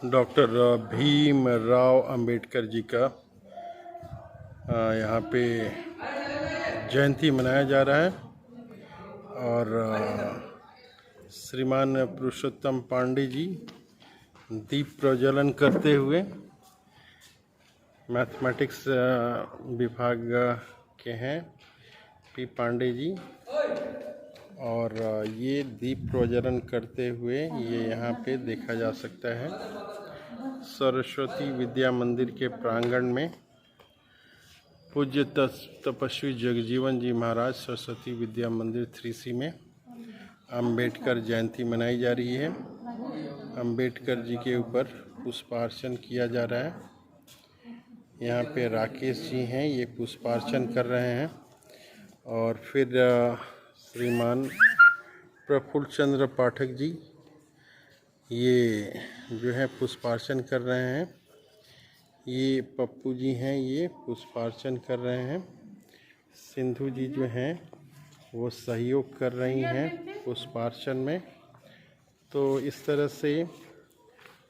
Doctor Bhimrao Ambedkar ji का यहाँ पे जयंती मनाया जा रहा है और श्रीमान पुरुषोत्तम पांडे जी दीप प्रज्वलन करते हुए मैथमेटिक्स विभाग के हैं पी पांडे जी, और ये दीप प्रज्वलन करते हुए ये यहाँ पे देखा जा सकता है सरस्वती विद्या मंदिर के प्रांगण में। पूज्य तपस्वी जगजीवन जी महाराज सरस्वती विद्या मंदिर 3C में अंबेडकर जयंती मनाई जा रही है। अंबेडकर जी के ऊपर पुष्पार्चन किया जा रहा है। यहाँ पे राकेश जी हैं, ये पुष्पार्चन कर रहे हैं और फिर श्रीमान प्रफुल्ल चंद्र पाठक जी ये जो है पुष्पार्चन कर रहे हैं। ये पप्पू जी हैं, ये पुष्पार्चन कर रहे हैं। सिंधु जी जो हैं वो सहयोग कर रही हैं पुष्पार्चन में। तो इस तरह से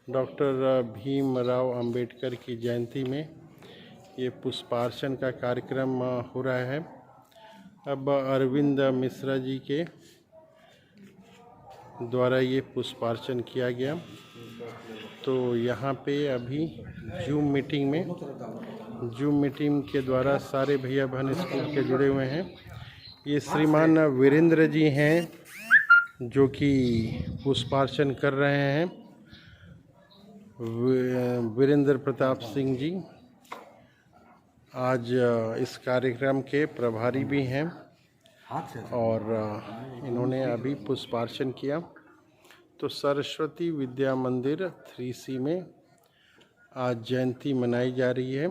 डॉक्टर भीमराव अंबेडकर की जयंती में ये पुष्पार्चन का कार्यक्रम हो रहा है। अब अरविंद मिश्रा जी के द्वारा ये पुष्पार्चन किया गया। तो यहाँ पे अभी जूम मीटिंग के द्वारा सारे भैया बहन स्कूल के जुड़े हुए हैं। ये श्रीमान वीरेंद्र जी हैं जो कि पुष्पार्चन कर रहे हैं। वीरेंद्र प्रताप सिंह जी आज इस कार्यक्रम के प्रभारी भी हैं और इन्होंने अभी पुष्पार्चन किया। तो सरस्वती विद्या मंदिर 3C में आज जयंती मनाई जा रही है।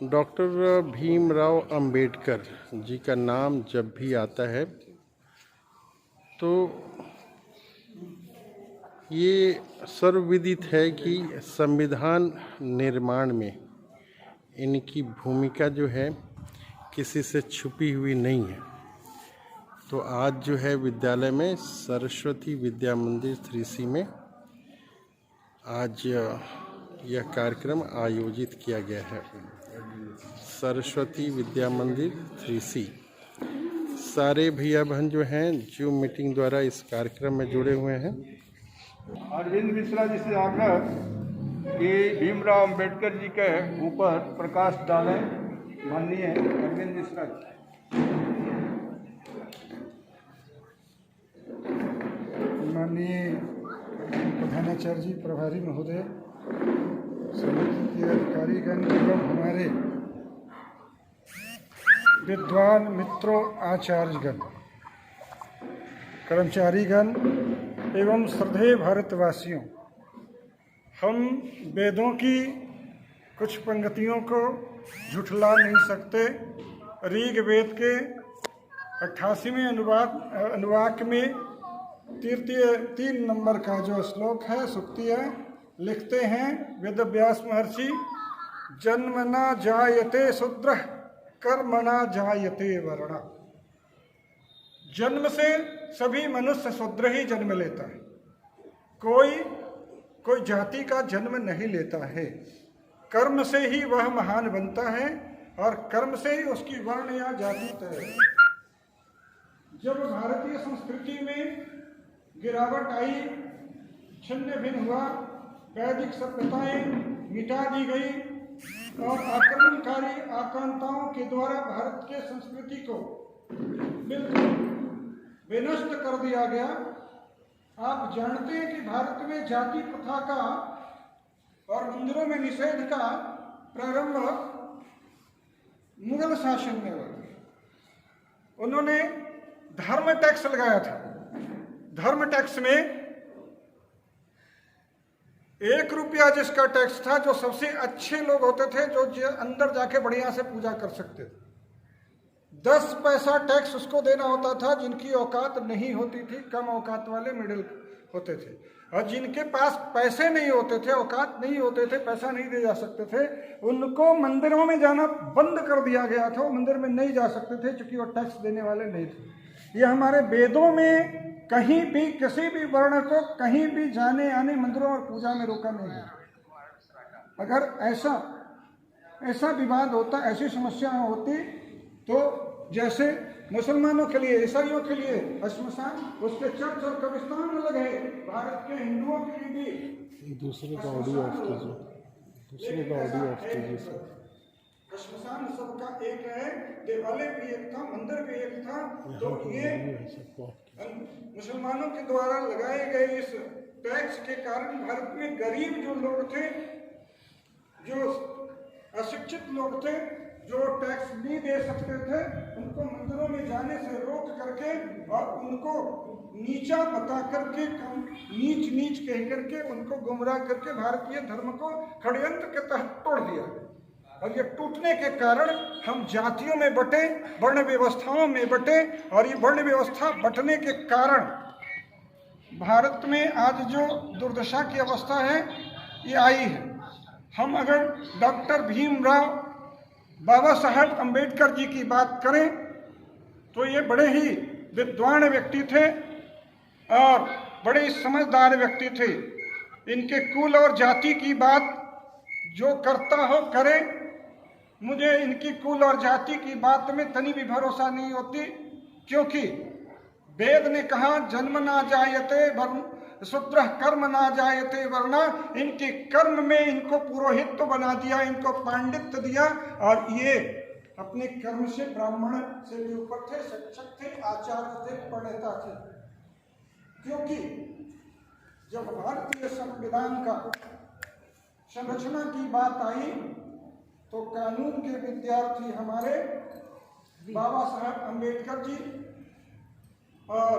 डॉक्टर भीमराव अंबेडकर जी का नाम जब भी आता है तो ये सर्वविदित है कि संविधान निर्माण में इनकी भूमिका जो है किसी से छुपी हुई नहीं है। तो आज जो है विद्यालय में सरस्वती विद्या मंदिर 3C में आज यह कार्यक्रम आयोजित किया गया है। सरस्वती विद्या मंदिर 3C सारे भैया बहन जो हैं जूम मीटिंग द्वारा इस कार्यक्रम में जुड़े हुए हैं। अरविंद मिश्रा जी से आग्रह कि भीमराव अंबेडकर जी के ऊपर प्रकाश डालें। माननीय अरविंद मिश्रा जी। माननीय प्रधानाचार्य जी, प्रभारी महोदय, समिति के अधिकारीगण एवं हमारे विद्वान मित्रों, आचार्यगण, कर्मचारीगण एवं श्रद्धेय भारतवासियों, हम वेदों की कुछ पंक्तियों को झुठला नहीं सकते। ऋग्वेद के 88वें अनुवाक में 3 नंबर का जो श्लोक है, सूक्ति है, लिखते हैं वेदव्यास महर्षि, जन्मना जायते शूद्रः कर्मणा जायते वर्णः। जन्म से सभी मनुष्य शूद्र ही जन्म लेता है। कोई जाति का जन्म नहीं लेता है। कर्म से ही वह महान बनता है और कर्म से ही उसकी वर्ण या जाति तय है। जब भारतीय संस्कृति में गिरावट आई, छिन्न भिन्न हुआ, वैदिक सभ्यताएं मिटा दी गई और आक्रमणकारी आक्रांताओं के द्वारा भारत के संस्कृति को बिल्कुल विनष्ट कर दिया गया। आप जानते हैं कि भारत में जाति प्रथा का और मंदिरों में निषेध का प्रारंभ मुगल शासन में हुआ। उन्होंने धर्म टैक्स लगाया था। धर्म टैक्स में 1 रुपया जिसका टैक्स था, जो सबसे अच्छे लोग होते थे, जो अंदर जाके बढ़िया से पूजा कर सकते थे, 10 पैसा टैक्स उसको देना होता था जिनकी औकात नहीं होती थी। कम औकात वाले मिडिल होते थे, और जिनके पास पैसे नहीं होते थे, औकात नहीं होते थे, पैसा नहीं दे जा सकते थे, उनको मंदिरों में जाना बंद कर दिया गया था। वो मंदिर में नहीं जा सकते थे क्योंकि वो टैक्स देने वाले नहीं थे। ये हमारे वेदों में कहीं भी किसी भी वर्ण को कहीं भी जाने आने, मंदिरों और पूजा में रोका नहीं है। अगर ऐसा विवाद होता, ऐसी समस्या होती तो जैसे मुसलमानों के लिए, ईसाइयों के लिए श्मशान, उसके चर्च और कब्रिस्तान अलग है, भारत के हिंदुओं के लिए भी दूसरे का ऑडियो ऑफ कीजिए सर। श्मशान सबका एक है, देवालय भी एक था, मंदिर भी एक था। तो ये मुसलमानों के द्वारा लगाए गए इस टैक्स के कारण भारत में गरीब जो लोग थे, जो अशिक्षित लोग थे, जो टैक्स नहीं दे सकते थे, उनको मंदिरों में जाने से रोक करके और उनको नीचा बता करके, नीच कह करके उनको गुमराह करके भारतीय धर्म को षड्यंत्र के तहत तोड़ दिया। और ये टूटने के कारण हम जातियों में बटे, वर्ण व्यवस्थाओं में बटे, और ये वर्ण व्यवस्था बंटने के कारण भारत में आज जो दुर्दशा की अवस्था है ये आई है। हम अगर डॉक्टर भीमराव बाबा साहब अम्बेडकर जी की बात करें तो ये बड़े ही विद्वान व्यक्ति थे और बड़े ही समझदार व्यक्ति थे। इनके कुल और जाति की बात जो करता हो करे, मुझे इनकी कुल और जाति की बात में तनी भी भरोसा नहीं होती, क्योंकि वेद ने कहा जन्म ना जायते वर्ण शूद्र कर्म ना जायते वरना, इनके कर्म में इनको पुरोहित बना दिया, इनको पांडित्य दिया, और ये अपने कर्म से ब्राह्मण से भी ऊपर थे, शिक्षक थे, आचार्य थे, प्रणेता थे। क्योंकि जब भारतीय संविधान का संरचना की बात आई तो कानून के विद्यार्थी हमारे बाबा साहब अम्बेडकर जी और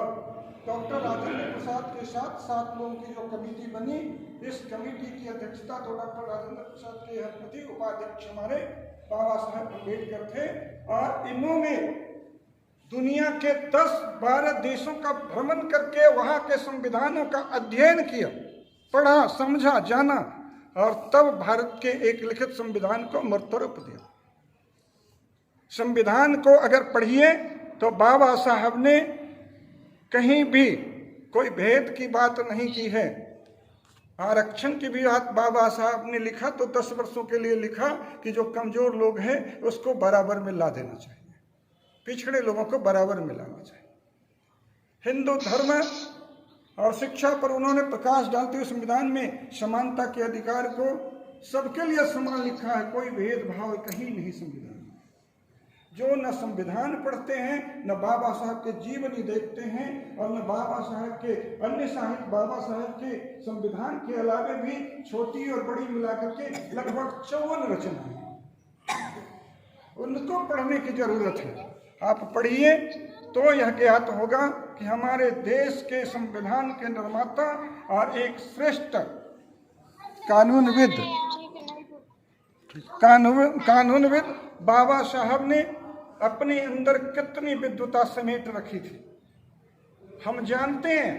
डॉक्टर राजेंद्र प्रसाद के साथ 7 लोगों की जो कमेटी बनी, इस कमेटी की अध्यक्षता तो डॉक्टर राजेंद्र प्रसाद के हस्ती, उपाध्यक्ष हमारे बाबा साहब अम्बेडकर थे। और इन्होंने दुनिया के 10-12 देशों का भ्रमण करके वहाँ के संविधानों का अध्ययन किया, पढ़ा, समझा, जाना, और तब भारत के एक लिखित संविधान को अमृत रूप दिया। संविधान को अगर पढ़िए तो बाबा साहब ने कहीं भी कोई भेद की बात नहीं की है। आरक्षण की भी बात बाबा साहब ने लिखा तो 10 वर्षों के लिए लिखा कि जो कमजोर लोग हैं उसको बराबर में ला देना चाहिए, पिछड़े लोगों को बराबर में लाना चाहिए। हिंदू धर्म और शिक्षा पर उन्होंने प्रकाश डालते हुए संविधान में समानता के अधिकार को सबके लिए समान लिखा है, कोई भेदभाव कहीं नहीं संविधान। जो न संविधान पढ़ते हैं, न बाबा साहब के जीवनी देखते हैं, और न बाबा साहब के अन्य साहित्य, बाबा साहब के संविधान के अलावे भी छोटी और बड़ी मिलाकर के लगभग 54 रचनाएं, उनको पढ़ने की जरूरत है। आप पढ़िए तो यह ज्ञात होगा कि हमारे देश के संविधान के निर्माता और एक श्रेष्ठ कानूनविद बाबा साहब ने अपने अंदर कितनी विद्वता समेट रखी थी। हम जानते हैं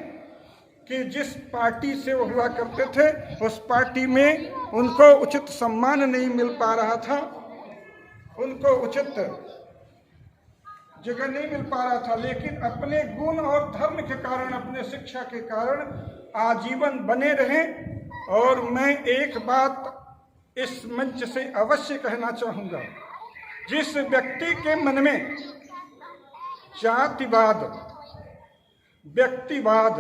कि जिस पार्टी से वो हुआ करते थे उस पार्टी में उनको उचित सम्मान नहीं मिल पा रहा था, उनको उचित जगह नहीं मिल पा रहा था, लेकिन अपने गुण और धर्म के कारण, अपने शिक्षा के कारण आजीवन बने रहे। और मैं एक बात इस मंच से अवश्य कहना चाहूँगा, जिस व्यक्ति के मन में जातिवाद, व्यक्तिवाद,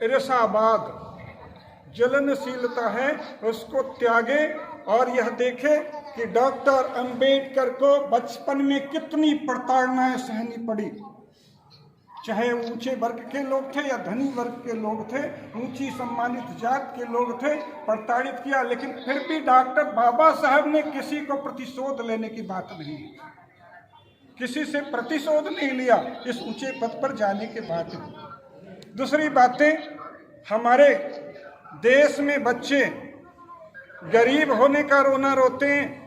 ईर्ष्यावाद, जलनशीलता है, उसको त्यागे और यह देखे कि डॉक्टर अंबेडकर को बचपन में कितनी प्रताड़नाएं सहनी पड़ी। चाहे ऊंचे वर्ग के लोग थे या धनी वर्ग के लोग थे, ऊंची सम्मानित जात के लोग थे, प्रताड़ित किया, लेकिन फिर भी डॉक्टर बाबा साहब ने किसी को प्रतिशोध लेने की बात नहीं, किसी से प्रतिशोध नहीं लिया इस ऊंचे पद पर जाने के बाद। दूसरी बातें, हमारे देश में बच्चे गरीब होने का रोना रोते हैं,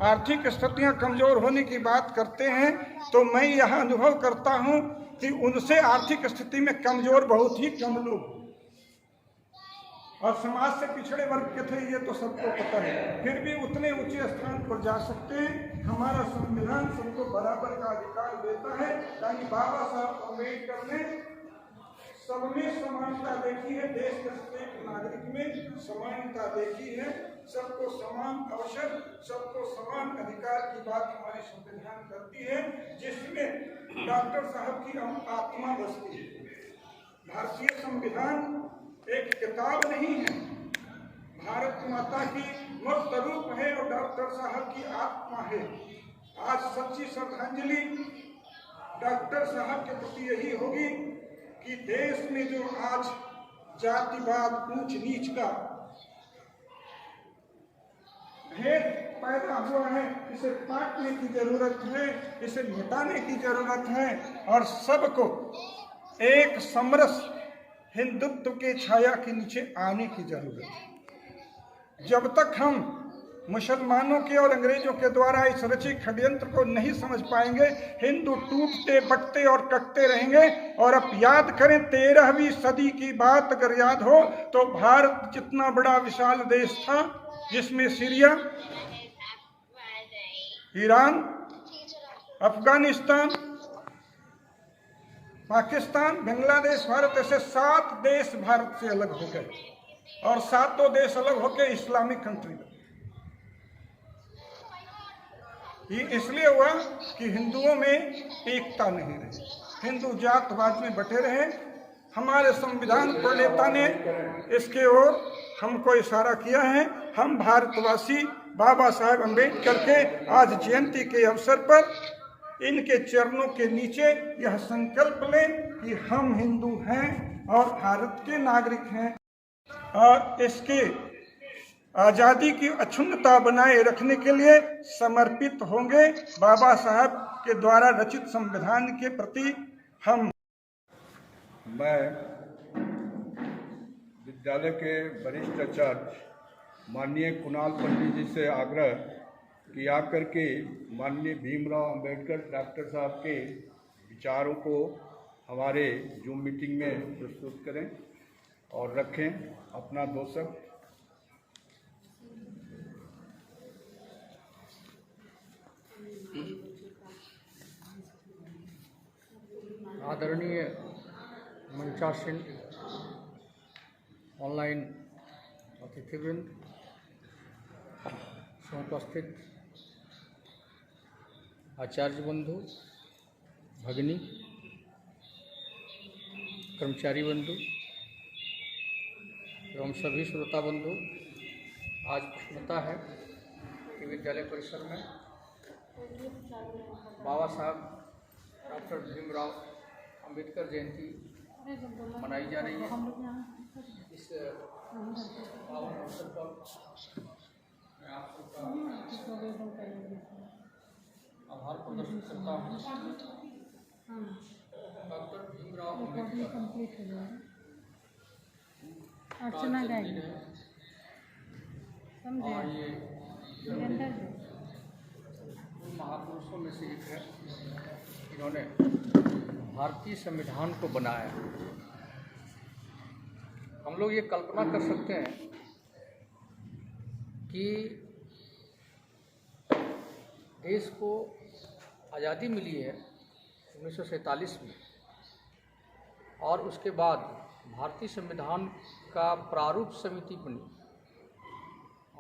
आर्थिक स्थितियां कमजोर होने की बात करते हैं, तो मैं यह अनुभव करता हूं कि उनसे आर्थिक स्थिति में कमजोर बहुत ही कम लोग, और समाज से पिछड़े वर्ग के थे, ये तो सबको पता है, फिर भी उतने ऊंचे स्थान पर जा सकते हैं। हमारा संविधान सबको बराबर का अधिकार देता है, यानी बाबा साहब अम्बेडकर ने सब में समानता देखी है, देश के प्रत्येक नागरिक में समानता देखी है, सबको समान अवसर, सबको समान अधिकार की बात हमारी संविधान करती है, जिसमें डॉक्टर साहब की आत्मा बसती है। भारतीय संविधान एक किताब नहीं है, भारत माता की मूर्त रूप है और डॉक्टर साहब की आत्मा है। आज सच्ची श्रद्धांजलि डॉक्टर साहब के प्रति यही होगी कि देश में जो आज जातिवाद, ऊंच नीच का भेद पैदा हुआ है, इसे काटने की जरूरत है, इसे मिटाने की जरूरत है और सबको एक समरस हिंदुत्व के छाया के नीचे आने की जरूरत है। जब तक हम मुसलमानों के और अंग्रेजों के द्वारा इस रचित षड्यंत्र को नहीं समझ पाएंगे, हिंदू टूटते बटते और कटते रहेंगे। और अब याद करें 13वीं सदी की बात अगर याद हो तो भारत जितना बड़ा विशाल देश था, जिसमें सीरिया, ईरान, अफगानिस्तान, पाकिस्तान, बांग्लादेश, भारत, ऐसे 7 देश भारत से अलग हो गए और 7 देश अलग होकर इस्लामिक कंट्री बने। ये इसलिए हुआ कि हिंदुओं में एकता नहीं रही, हिंदू जातवाद में बटे रहे। हमारे संविधान प्रणेता ने इसके ओर हमको इशारा किया है। हम भारतवासी बाबा साहेब अम्बेडकर के आज जयंती के अवसर पर इनके चरणों के नीचे यह संकल्प लें कि हम हिंदू हैं और भारत के नागरिक हैं और इसके आज़ादी की अक्षुण्णता बनाए रखने के लिए समर्पित होंगे। बाबा साहब के द्वारा रचित संविधान के प्रति हम। मैं विद्यालय के वरिष्ठ आचार्य माननीय कुणाल पंडित जी से आग्रह किया करके माननीय भीमराव अंबेडकर डॉक्टर साहब के विचारों को हमारे जूम मीटिंग में प्रस्तुत करें और रखें। अपना 2 शब्द। आदरणीय मंचासीन ऑनलाइन अतिथिवृंद, समुपस्थित आचार्य बंधु, भगिनी, कर्मचारी बंधु एवं सभी श्रोता बंधु, आज प्रसन्नता है कि विद्यालय परिसर में बाबा साहब डॉक्टर भीमराव अंबेडकर जयंती मनाई जा रही है। इस पावन अवसर पर मैं आप सबका आभार प्रदर्शित करता हूँ। डॉक्टर भीमराव अम्बेडकर और ये महापुरुषों में से एक है। इन्होंने भारतीय संविधान को बनाया। हम लोग ये कल्पना कर सकते हैं कि देश को आज़ादी मिली है 1947 में और उसके बाद भारतीय संविधान का प्रारूप समिति बनी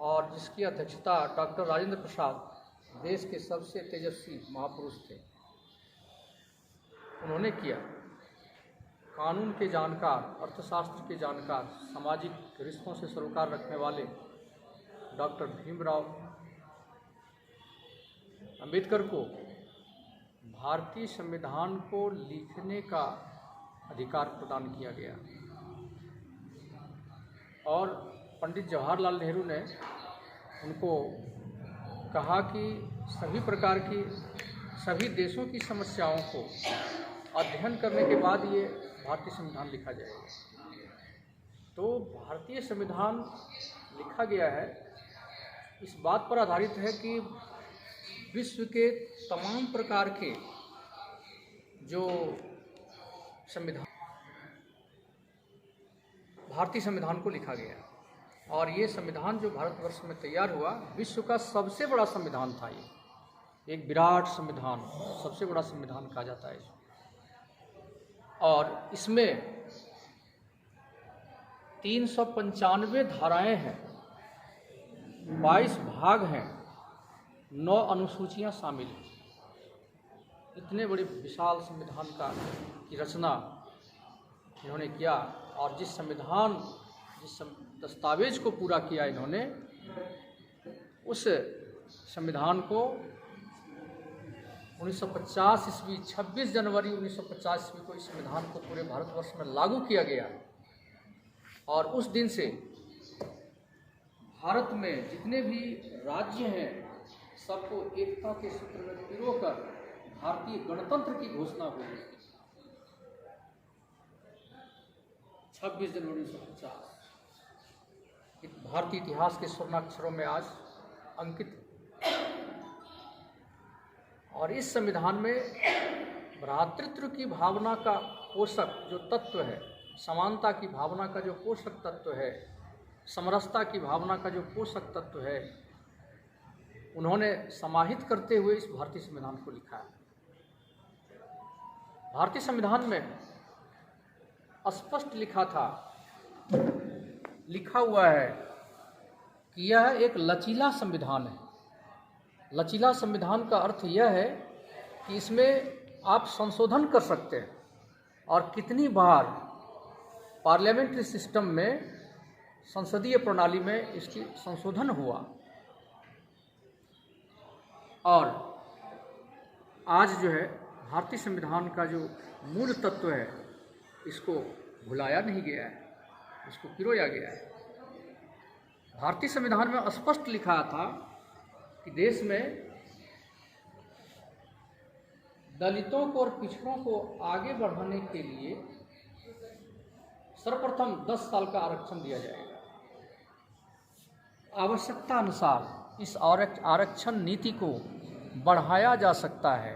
और जिसकी अध्यक्षता डॉक्टर राजेंद्र प्रसाद, देश के सबसे तेजस्वी महापुरुष थे, उन्होंने किया। कानून के जानकार, अर्थशास्त्र के जानकार, सामाजिक रिश्तों से सरोकार रखने वाले डॉक्टर भीमराव अंबेडकर को भारतीय संविधान को लिखने का अधिकार प्रदान किया गया और पंडित जवाहरलाल नेहरू ने उनको कहा कि सभी प्रकार की सभी देशों की समस्याओं को अध्ययन करने के बाद ये भारतीय संविधान लिखा जाएगा। तो भारतीय संविधान लिखा गया है इस बात पर आधारित है कि विश्व के तमाम प्रकार के जो संविधान भारतीय संविधान को लिखा गया और ये संविधान जो भारतवर्ष में तैयार हुआ विश्व का सबसे बड़ा संविधान था। ये एक विराट संविधान, सबसे बड़ा संविधान कहा जाता है। और इसमें 395 धाराएं हैं, 22 भाग हैं, 9 अनुसूचियां शामिल हैं। इतने बड़े विशाल संविधान की रचना इन्होंने किया, और जिस दस्तावेज को पूरा किया इन्होंने, उस संविधान को 1950 ईस्वी 26 जनवरी 1950 ईस्वी को इस संविधान को पूरे भारतवर्ष में लागू किया गया। और उस दिन से भारत में जितने भी राज्य हैं सबको एकता के सूत्र में पिरोकर भारतीय गणतंत्र की घोषणा हुई। 26 जनवरी 1950 भारतीय इतिहास के स्वर्णाक्षरों में आज अंकित है। और इस संविधान में भ्रातृत्व की भावना का पोषक जो तत्व है, समानता की भावना का जो पोषक तत्व है, समरसता की भावना का जो पोषक तत्व है, उन्होंने समाहित करते हुए इस भारतीय संविधान को लिखा है। भारतीय संविधान में स्पष्ट लिखा हुआ है कि यह एक लचीला संविधान है। लचीला संविधान का अर्थ यह है कि इसमें आप संशोधन कर सकते हैं, और कितनी बार पार्लियामेंट्री सिस्टम में, संसदीय प्रणाली में इसकी संशोधन हुआ। और आज जो है भारतीय संविधान का जो मूल तत्व है, इसको भुलाया नहीं गया है, इसको पिरोया गया है। भारतीय संविधान में स्पष्ट लिखा था कि देश में दलितों को और पिछड़ों को आगे बढ़ाने के लिए सर्वप्रथम 10 साल का आरक्षण दिया जाएगा। आवश्यकता अनुसार इस आरक्षण नीति को बढ़ाया जा सकता है,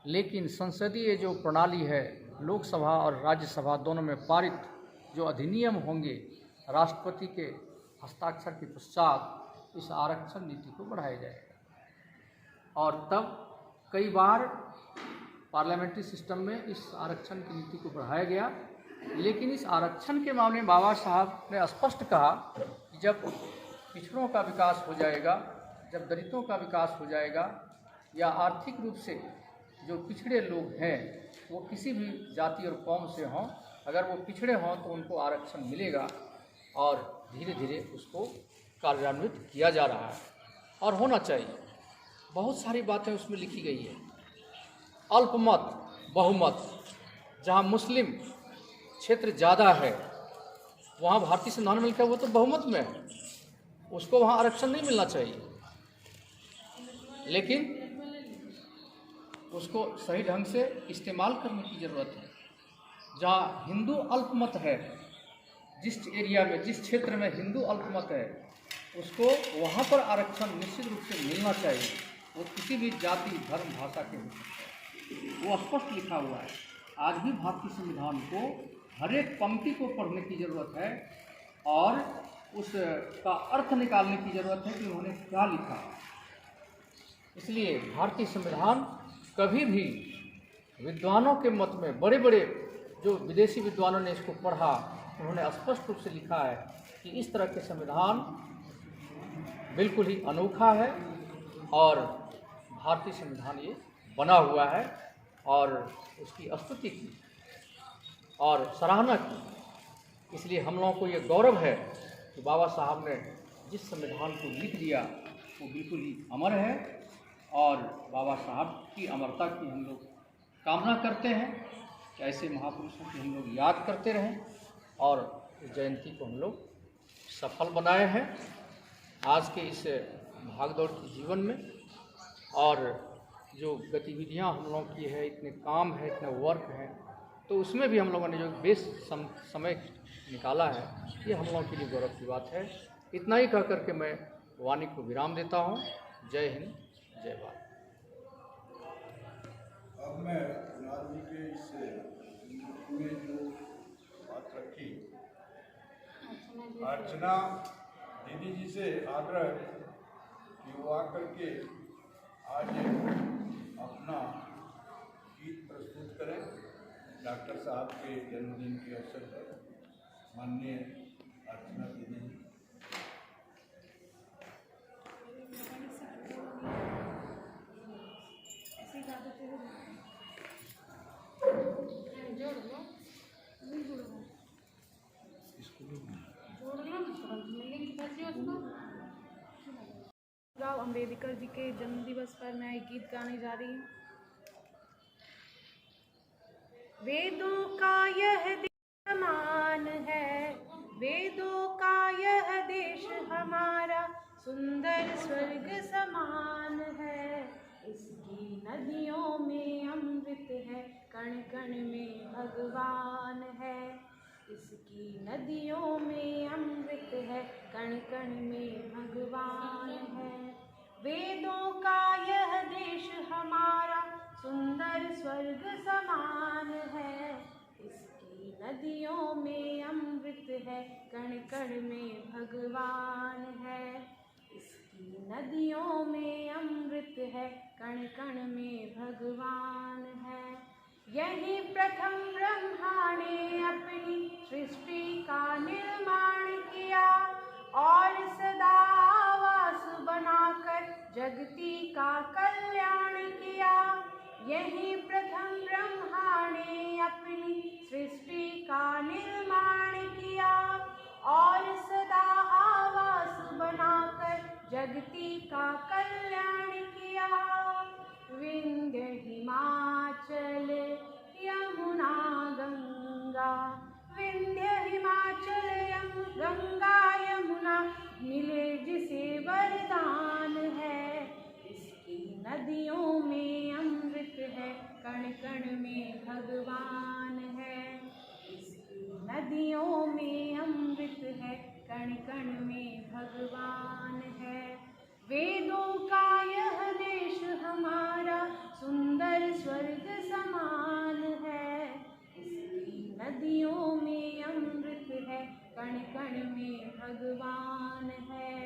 लेकिन संसदीय जो प्रणाली है, लोकसभा और राज्यसभा दोनों में पारित जो अधिनियम होंगे, राष्ट्रपति के हस्ताक्षर के पश्चात इस आरक्षण नीति को बढ़ाया जाएगा। और तब कई बार पार्लियामेंट्री सिस्टम में इस आरक्षण की नीति को बढ़ाया गया, लेकिन इस आरक्षण के मामले में बाबा साहब ने स्पष्ट कहा कि जब पिछड़ों का विकास हो जाएगा, जब दलितों का विकास हो जाएगा, या आर्थिक रूप से जो पिछड़े लोग हैं वो किसी भी जाति और कौम से हों, अगर वो पिछड़े हों तो उनको आरक्षण मिलेगा, और धीरे धीरे उसको कार्यान्वित किया जा रहा है और होना चाहिए। बहुत सारी बातें उसमें लिखी गई है। अल्पमत, बहुमत, जहाँ मुस्लिम क्षेत्र ज़्यादा है वहाँ भारतीय संविधान में लिखा है वो तो बहुमत में है, उसको वहाँ आरक्षण नहीं मिलना चाहिए, लेकिन उसको सही ढंग से इस्तेमाल करने की ज़रूरत है। जहाँ हिंदू अल्पमत है, जिस एरिया में, जिस क्षेत्र में हिंदू अल्पमत है, उसको वहाँ पर आरक्षण निश्चित रूप से मिलना चाहिए। वो किसी भी जाति, धर्म, भाषा के हो सकते हैं, वो स्पष्ट लिखा हुआ है। आज भी भारतीय संविधान को हर एक पंक्ति को पढ़ने की ज़रूरत है और उसका अर्थ निकालने की ज़रूरत है कि उन्होंने क्या लिखा। इसलिए भारतीय संविधान कभी भी विद्वानों के मत में, बड़े बड़े जो विदेशी विद्वानों ने इसको पढ़ा, उन्होंने स्पष्ट रूप से लिखा है कि इस तरह के संविधान बिल्कुल ही अनोखा है, और भारतीय संविधान ये बना हुआ है, और उसकी स्तुति की और सराहना की। इसलिए हम लोगों को ये गौरव है कि बाबा साहब ने जिस संविधान को लिख दिया वो बिल्कुल ही अमर है, और बाबा साहब की अमरता की हम लोग कामना करते हैं कि ऐसे महापुरुषों की हम लोग याद करते रहें, और इस जयंती को हम लोग सफल बनाए हैं आज के इस भागदौड़ के जीवन में। और जो गतिविधियां हम लोगों की है, इतने काम है, इतने वर्क है, तो उसमें भी हम लोगों ने जो समय निकाला है, ये हम लोगों के लिए गौरव की बात है। इतना ही कह करके मैं वाणी को विराम देता हूँ। जय हिंद, जय भारत। अब मैं नाथ जी के इस में जो बात रखी, अर्चना दीदी जी से आग्रह कि वो आकर के आज अपना गीत प्रस्तुत करें डॉक्टर साहब के जन्मदिन के अवसर पर। माननीय राव अंबेडकर जी के जन्म दिवस पर मैं एक गीत गाने जा रही हूँ। वेदों का यह देश समान है, वेदों का यह देश हमारा सुंदर स्वर्ग समान है। इसकी नदियों में अमृत है, कण कण में भगवान है। इसकी नदियों में अमृत है, कण कण में भगवान है। वेदों का यह देश हमारा सुंदर स्वर्ग समान है। इसकी नदियों में अमृत है, कण कण में भगवान है। इसकी नदियों में अमृत है, कण कण में भगवान है। यही प्रथम ब्रह्मा ने अपनी सृष्टि का निर्माण किया और सदा आवास बनाकर जगती का कल्याण किया। यही प्रथम ब्रह्मा ने अपनी सृष्टि का निर्माण किया और सदा आवास बनाकर जगती का कल्याण किया। विंध्य हिमाचल यमुना गंगा, विंध्य हिमाचल गंगा यमुना मिले जिसे वरदान है। इसकी नदियों में अमृत है, कण कण में भगवान है। इसकी नदियों में अमृत है, कण कण में भगवान है। वेदों का यह देश हमारा सुंदर स्वर्ग समान है। इसकी नदियों में अमृत है, कण कण में भगवान है।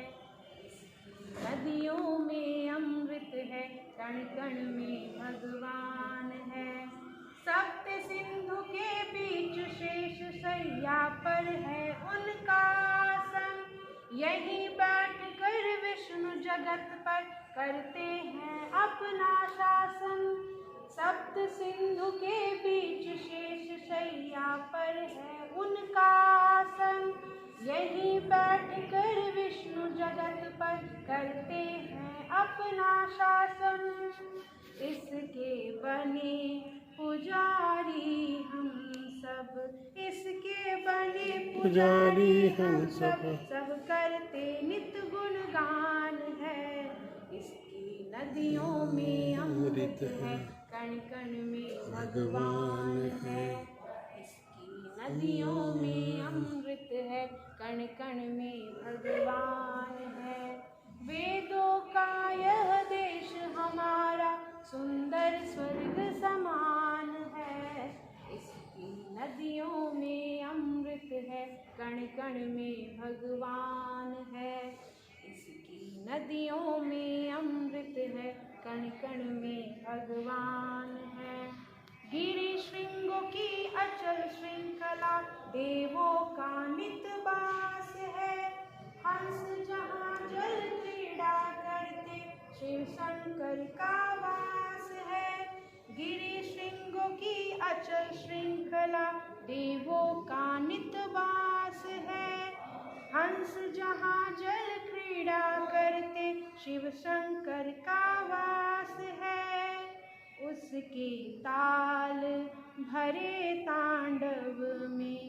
इसकी नदियों में अमृत है, कण कण में भगवान है। सप्त सिंधु के बीच शेष शैया पर है उनका आसन। यहीं बैठकर विष्णु जगत पर करते हैं अपना शासन। सप्त सिंधु के बीच शेष शैया पर है उनका आसन। यहीं बैठकर विष्णु जगत पर करते हैं अपना शासन। इसके बने पुजारी हम सब, इसके बने पुजारी हम सब, सब करते नित गुणगान है। इसकी नदियों में अमृत है, कण कण में भगवान है। इसकी नदियों में अमृत है, कण कण में भगवान है। वेदों का यह देश हमारा सुंदर स्वर्ग समान है। इसकी नदियों में अमृत है, कण कण में भगवान है। इसकी नदियों में अमृत है, कण कण में भगवान है। गिरि शृंगों की अचल श्रृंखला देवों का नित वास है। हंस जहाँ जल क्रीड़ा करते शिव शंकर का वास है। गिरि शृंगों की अचल श्रृंखला देवों का नित वास है। हंस जहाँ जल क्रीड़ा करते शिव शंकर का वास है। उसके ताल भरे तांडव में,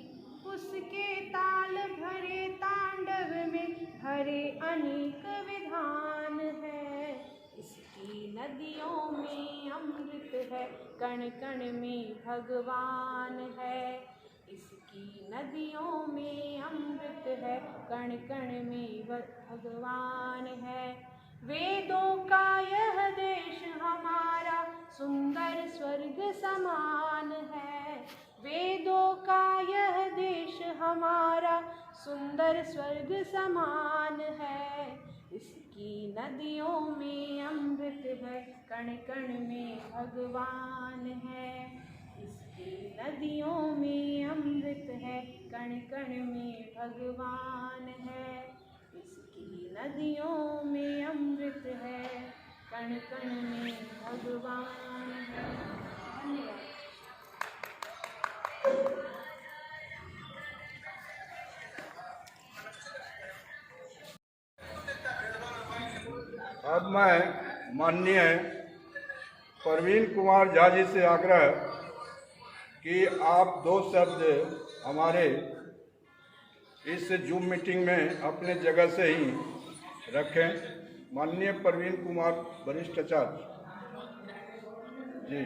उसके ताल भरे तांडव में भरे अनेक विधान है। इसकी नदियों में अमृत है, कण कण में भगवान है। इसकी नदियों में अमृत है, कण कण में भगवान है। वेदों का यह देश हमारा सुंदर स्वर्ग समान है। वेदों का यह देश हमारा सुंदर स्वर्ग समान है। इसकी नदियों में अमृत है, कण कण में भगवान है। इसकी नदियों में अमृत है, कण कण में भगवान नदियों में अमृत है, कण कण में भगवान है। धन्यवाद। अब मैं माननीय प्रवीण कुमार झा जी से आग्रह कि आप 2 शब्द हमारे इस जूम मीटिंग में अपने जगह से ही रखें। माननीय प्रवीण कुमार वरिष्ठ आचार्य जी।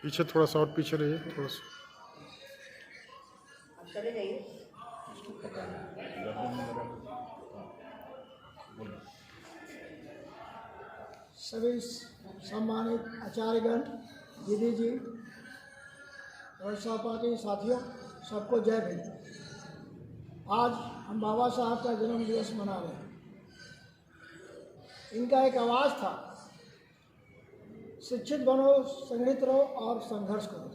पीछे थोड़ा सा और पीछे रहिए, थोड़ा सा। चले जाइए। सभी सम्मानित आचार्यगण, दीदी जी और सहपाठी साथियों, सबको जय भीम। आज हम बाबा साहब का जन्म दिवस मना रहे हैं। इनका एक आवाज़ था, शिक्षित बनो, संगठित रहो और संघर्ष करो।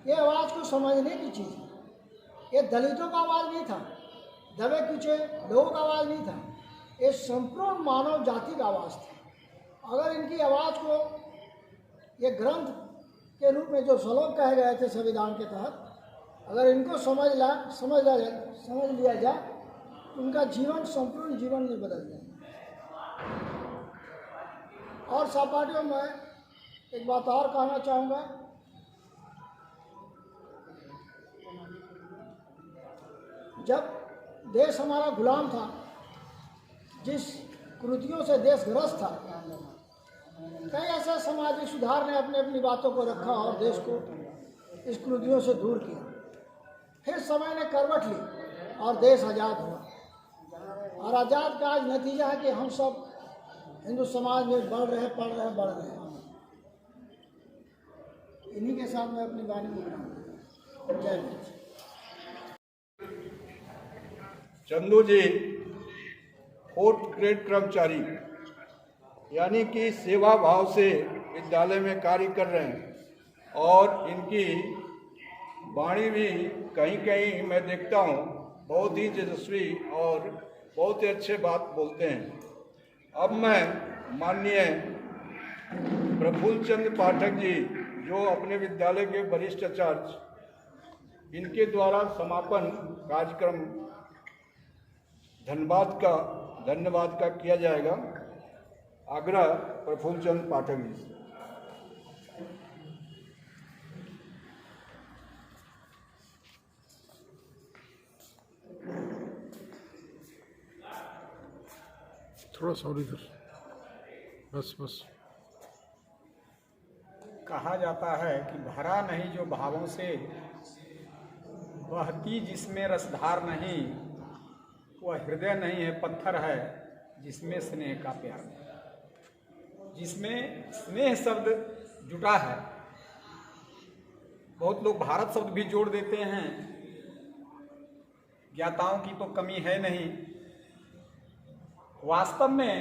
ये आवाज़ को समझने की चीज़ है। ये दलितों का आवाज़ नहीं था, दबे कुचे लोगों का आवाज़ नहीं था, ये संपूर्ण मानव जाति का आवाज़ था। अगर इनकी आवाज़ को ये ग्रंथ के रूप में जो श्लोक कहे गए थे संविधान के तहत, अगर इनको समझ लिया जाए तो उनका जीवन संपूर्ण जीवन में बदल जाए। और सहपाठियों, मैं एक बात और कहना चाहूँगा। जब देश हमारा गुलाम था, जिस कुरीतियों से देश ग्रस्त था, कई ऐसे सामाजिक सुधार ने अपनी अपनी बातों को रखा और देश को इस कुरीतियों से दूर किया। फिर समय ने करवट ली और देश आज़ाद हुआ। और आज़ाद का आज नतीजा है कि हम सब हिंदू समाज में बढ़ रहे हैं। इन्हीं के साथ मैं अपनी वाणी को विराम। जय हिंद। चंदू जी 4th ग्रेड कर्मचारी, यानी कि सेवा भाव से विद्यालय में कार्य कर रहे हैं और इनकी वाणी भी कहीं कहीं मैं देखता हूँ बहुत ही तेजस्वी और बहुत ही अच्छे बात बोलते हैं। अब मैं माननीय प्रफुल्ल चंद्र पाठक जी, जो अपने विद्यालय के वरिष्ठ आचार्य, इनके द्वारा समापन कार्यक्रम धन्यवाद का किया जाएगा। आग्रह प्रफुल्ल चंद्र पाठक जी से। थोड़ा सा और इधर, बस। कहा जाता है कि भरा नहीं जो भावों से, बहती जिसमें रसधार नहीं, वह हृदय नहीं है, पत्थर है जिसमें स्नेह का प्यार नहीं। जिसमें स्नेह शब्द जुटा है। बहुत लोग भारत शब्द भी जोड़ देते हैं। ज्ञाताओं की तो कमी है नहीं। वास्तव में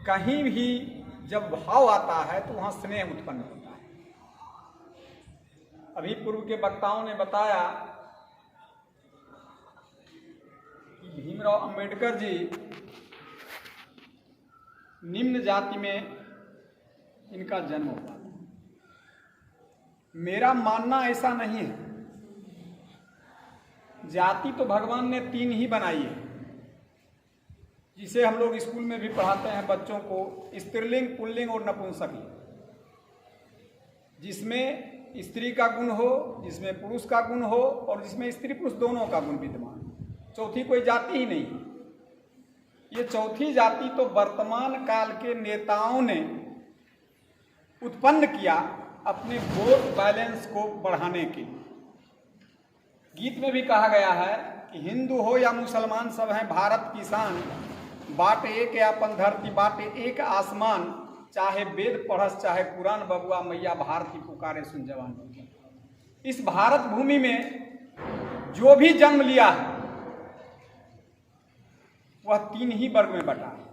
कहीं भी जब भाव आता है तो वहाँ स्नेह उत्पन्न होता है। अभी पूर्व के वक्ताओं ने बताया कि भीमराव अंबेडकर जी निम्न जाति में इनका जन्म हुआ था। मेरा मानना ऐसा नहीं है। जाति तो भगवान ने 3 ही बनाई है, जिसे हम लोग स्कूल में भी पढ़ाते हैं बच्चों को, स्त्रीलिंग, पुल्लिंग और नपुंसकलिंग। जिसमें स्त्री का गुण हो, जिसमें पुरुष का गुण हो और जिसमें स्त्री पुरुष दोनों का गुण विद्यमान हो। चौथी कोई जाति ही नहीं। ये चौथी जाति तो वर्तमान काल के नेताओं ने उत्पन्न किया अपने वोट बैलेंस को बढ़ाने के लिए। गीत में भी कहा गया है कि हिंदू हो या मुसलमान सब हैं भारत की शान, बाटे एक अपन धरती बाटे एक आसमान, चाहे वेद पढ़स चाहे कुरान बबुआ मैया भारती पुकारे सुन जवान। इस भारत भूमि में जो भी जन्म लिया है वह 3 ही वर्ग में बटा है,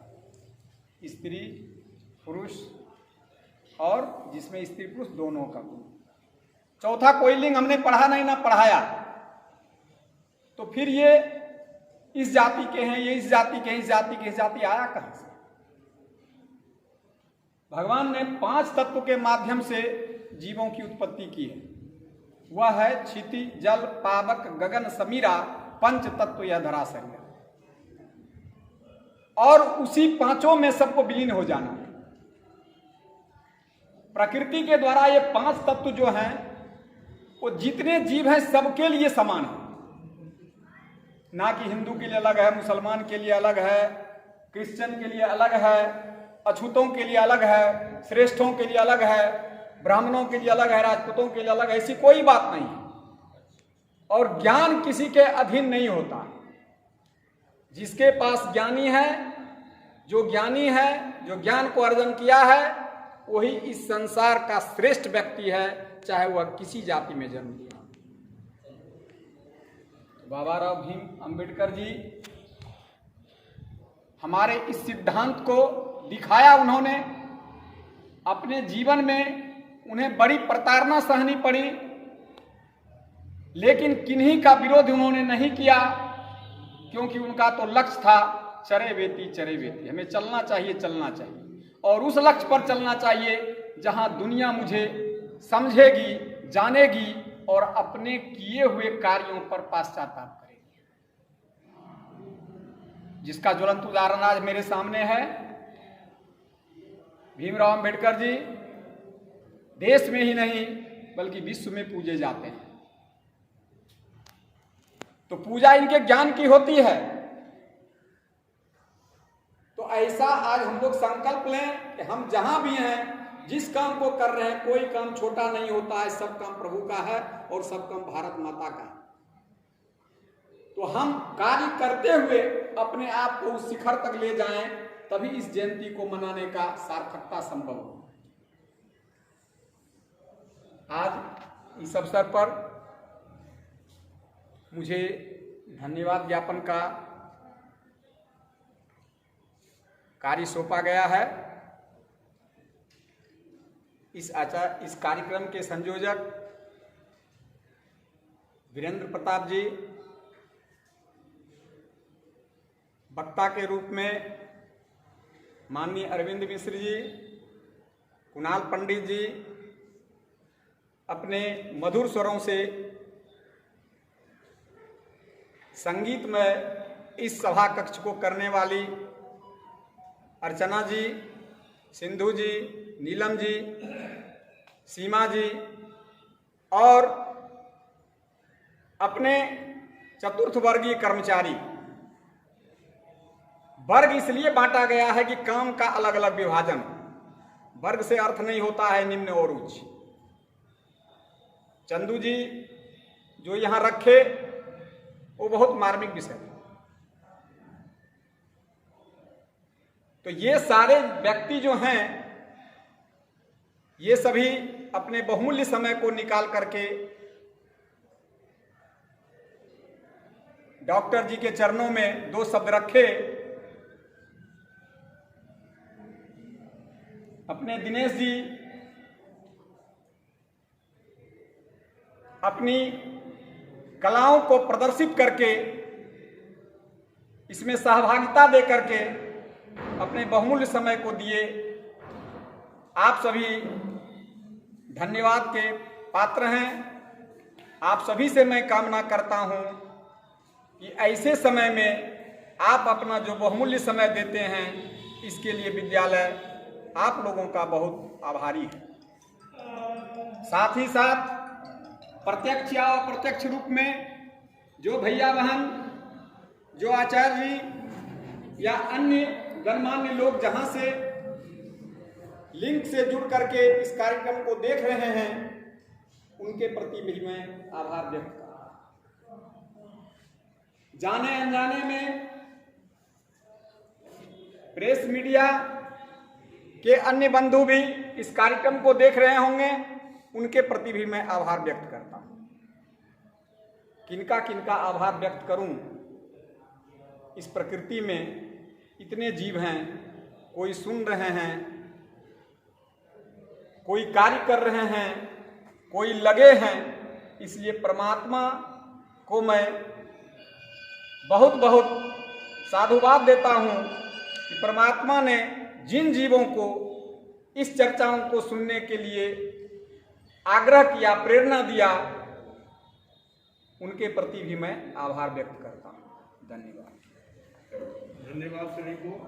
स्त्री पुरुष और जिसमें स्त्री पुरुष दोनों का गुण। चौथा कोई लिंग हमने पढ़ा नहीं ना पढ़ाया, तो फिर ये इस जाति के हैं, ये इस जाति के हैं, इस जाति के, इस जाति आया कहां से? भगवान ने 5 तत्व के माध्यम से जीवों की उत्पत्ति की है। वह है क्षिति, जल, पावक, गगन, समीरा, पंच तत्व यह धराशय है। और उसी 5 में सबको विलीन हो जाना है। प्रकृति के द्वारा ये 5 तत्व जो हैं वो जितने जीव हैं सबके लिए समान है, ना कि हिंदू के लिए अलग है, मुसलमान के लिए अलग है, क्रिश्चियन के लिए अलग है, अछूतों के लिए अलग है, श्रेष्ठों के लिए अलग है, ब्राह्मणों के लिए अलग है, राजपूतों के लिए अलग है, ऐसी कोई बात नहीं है। और ज्ञान किसी के अधीन नहीं होता। जिसके पास ज्ञानी है, जो ज्ञानी है, जो ज्ञान को अर्जन किया है, वही इस संसार का श्रेष्ठ व्यक्ति है, चाहे वह किसी जाति में जन्म लिया। बाबा राव भीम अंबेडकर जी हमारे इस सिद्धांत को दिखाया। उन्होंने अपने जीवन में उन्हें बड़ी प्रताड़ना सहनी पड़ी, लेकिन किन्हीं का विरोध उन्होंने नहीं किया, क्योंकि उनका तो लक्ष्य था चरे वेती चरे वेती, हमें चलना चाहिए, चलना चाहिए और उस लक्ष्य पर चलना चाहिए जहां दुनिया मुझे समझेगी, जानेगी और अपने किए हुए कार्यों पर पश्चाताप करेगी। जिसका ज्वलंत उदाहरण आज मेरे सामने है। भीमराव अंबेडकर जी देश में ही नहीं बल्कि विश्व में पूजे जाते हैं। तो पूजा इनके ज्ञान की होती है। तो ऐसा आज हम लोग संकल्प लें कि हम जहां भी हैं, जिस काम को कर रहे हैं, कोई काम छोटा नहीं होता है, सब काम प्रभु का है और सब काम भारत माता का है। तो हम कार्य करते हुए अपने आप को उस शिखर तक ले जाएं, तभी इस जयंती को मनाने का सार्थकता संभव हो। आज इस अवसर पर मुझे धन्यवाद ज्ञापन का कार्य सौंपा गया है। इस कार्यक्रम के संयोजक वीरेंद्र प्रताप जी, वक्ता के रूप में माननीय अरविंद मिश्र जी, कुणाल पंडित जी, अपने मधुर स्वरों से संगीत में इस सभा कक्ष को करने वाली अर्चना जी, सिंधु जी, नीलम जी, सीमा जी और अपने चतुर्थ वर्गीय कर्मचारी। वर्ग इसलिए बांटा गया है कि काम का अलग अलग विभाजन। वर्ग से अर्थ नहीं होता है निम्न और उच्च। चंदू जी जो यहां रखे वो बहुत मार्मिक विषय है। तो ये सारे व्यक्ति जो हैं, ये सभी अपने बहुमूल्य समय को निकाल करके डॉक्टर जी के चरणों में 2 शब्द रखे। अपने दिनेश जी अपनी कलाओं को प्रदर्शित करके, इसमें सहभागिता दे करके अपने बहुमूल्य समय को दिए। आप सभी धन्यवाद के पात्र हैं। आप सभी से मैं कामना करता हूं कि ऐसे समय में आप अपना जो बहुमूल्य समय देते हैं, इसके लिए विद्यालय आप लोगों का बहुत आभारी है। साथ ही साथ प्रत्यक्ष या अप्रत्यक्ष रूप में जो भैया बहन, जो आचार्य जी या अन्य गणमान्य लोग जहां से लिंक से जुड़ करके इस कार्यक्रम को देख रहे हैं, उनके प्रति भी मैं आभार व्यक्त करता हूं। जाने अनजाने में प्रेस मीडिया के अन्य बंधु भी इस कार्यक्रम को देख रहे होंगे, उनके प्रति भी मैं आभार व्यक्त करता हूं। किनका किनका आभार व्यक्त करूं। इस प्रकृति में इतने जीव हैं, कोई सुन रहे हैं, कोई कार्य कर रहे हैं, कोई लगे हैं। इसलिए परमात्मा को मैं बहुत बहुत साधुवाद देता हूं कि परमात्मा ने जिन जीवों को इस चर्चाओं को सुनने के लिए आग्रह किया, प्रेरणा दिया, उनके प्रति भी मैं आभार व्यक्त करता हूं। धन्यवाद। धन्यवाद सभी को।